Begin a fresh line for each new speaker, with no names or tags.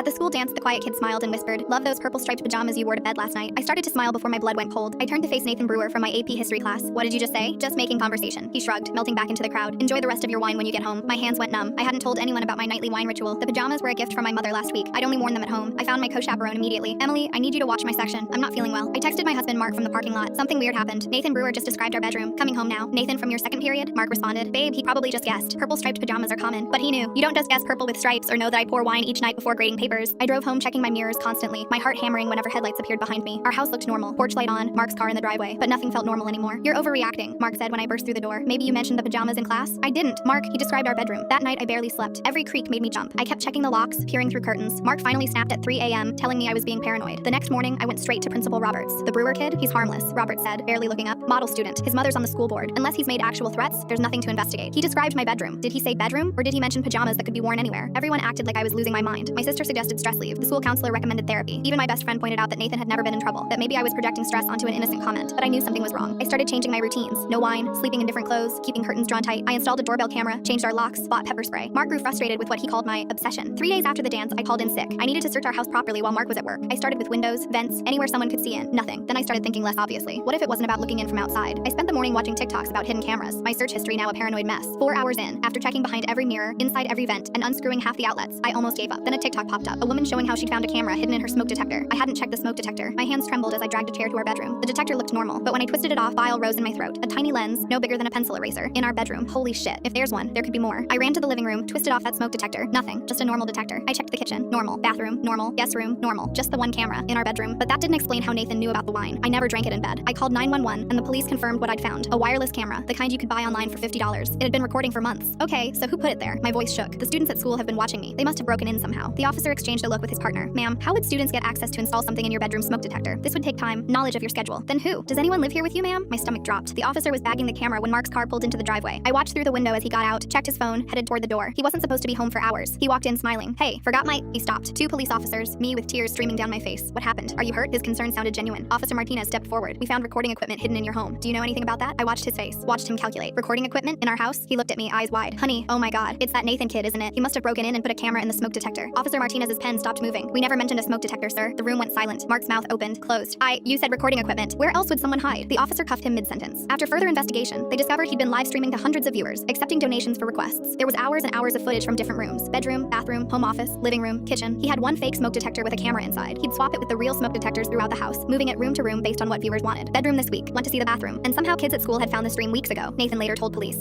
At the school dance, the quiet kid smiled and whispered, "Love those purple striped pajamas you wore to bed last night." I started to smile before my blood went cold. I turned to face Nathan Brewer from my AP history class. "What did you just say?" "Just making conversation." He shrugged, melting back into the crowd. "Enjoy the rest of your wine when you get home." My hands went numb. I hadn't told anyone about my nightly wine ritual. The pajamas were a gift from my mother last week. I'd only worn them at home. I found my co-chaperone immediately. "Emily, I need you to watch my section. I'm not feeling well." I texted my husband Mark from the parking lot. "Something weird happened. Nathan Brewer just described our bedroom. Coming home now." "Nathan from your second period?" Mark responded. "Babe, he probably just guessed. Purple striped pajamas are common." But he knew. You don't just guess purple with stripes or know that I pour wine each night before grading papers. I drove home checking my mirrors constantly, my heart hammering whenever headlights appeared behind me. Our house looked normal. Porch light on, Mark's car in the driveway, but nothing felt normal anymore. "You're overreacting," Mark said when I burst through the door. "Maybe you mentioned the pajamas in class?" "I didn't. Mark, he described our bedroom." That night I barely slept. Every creak made me jump. I kept checking the locks, peering through curtains. Mark finally snapped at 3 a.m., telling me I was being paranoid. The next morning, I went straight to Principal Roberts. "The Brewer kid? He's harmless," Robert said, barely looking up. "Model student. His mother's on the school board. Unless he's made actual threats, there's nothing to investigate." He described my bedroom. Did he say bedroom, or did he mention pajamas that could be worn anywhere? Everyone acted like I was losing my mind. My sister suggested stress leave. The school counselor recommended therapy. Even my best friend pointed out that Nathan had never been in trouble, that maybe I was projecting stress onto an innocent comment. But I knew something was wrong. I started changing my routines. No wine, sleeping in different clothes, keeping curtains drawn tight. I installed a doorbell camera, changed our locks, bought pepper spray. Mark grew frustrated with what he called my obsession. 3 days after the dance, I called in sick. I needed to search our house properly while Mark was at work. I started with windows, vents, anywhere someone could see in. Nothing. Then I started thinking less obviously. What if it wasn't about looking in from outside? I spent the morning watching TikToks about hidden cameras. My search history now a paranoid mess. 4 hours in, after checking behind every mirror, inside every vent, and unscrewing half the outlets, I almost gave up. Then a TikTok popped up. A woman showing how she'd found a camera hidden in her smoke detector. I hadn't checked the smoke detector. My hands trembled as I dragged a chair to our bedroom. The detector looked normal, but when I twisted it off, bile rose in my throat. A tiny lens, no bigger than a pencil eraser, in our bedroom. Holy shit. If there's one, there could be more. I ran to the living room, twisted off that smoke detector. Nothing. Just a normal detector. I checked the kitchen. Normal. Bathroom. Normal. Guest room. Normal. Just the one camera in our bedroom. But that didn't explain how Nathan knew about the wine. I never drank it in bed. I called 911, and the police confirmed what I'd found. A wireless camera, the kind you could buy online for $50. It had been recording for months. "Okay, so who put it there?" My voice shook. "The students at school have been watching me. They must have broken in somehow." The officer exchanged a look with his partner. "Ma'am, how would students get access to install something in your bedroom smoke detector? This would take time, knowledge of your schedule." "Then who? Does anyone live here with you, ma'am?" My stomach dropped. The officer was bagging the camera when Mark's car pulled into the driveway. I watched through the window as he got out, checked his phone, headed toward the door. He wasn't supposed to be home for hours. He walked in smiling. "Hey, forgot my..." He stopped. 2 police officers, me with tears streaming down my face. "What happened? Are you hurt?" His concern sounded genuine. Officer Martinez stepped forward. "We found recording equipment hidden in your home. Do you know anything about that?" I watched his face, watched him calculate. "Recording equipment? In our house?" He looked at me, eyes wide. "Honey, oh my god, it's that Nathan kid, isn't it? He must have broken in and put a camera in the smoke detector." Officer Martinez's pen stopped moving. "We never mentioned a smoke detector, sir." The room went silent. Mark's mouth opened, closed. You said recording equipment. Where else would someone hide?" The officer cuffed him mid-sentence. After further investigation, they discovered he'd been live streaming to hundreds of viewers, accepting donations for requests. There was hours and hours of footage from different rooms: bedroom, bathroom, home office, living room, kitchen. He had one fake smoke detector with a camera inside. He'd swap it with the real smoke detectors throughout the house, moving it room to room based on what viewers wanted. "Bedroom this week, went to see the bathroom. And somehow kids at school had found the stream weeks ago," Nathan later told police.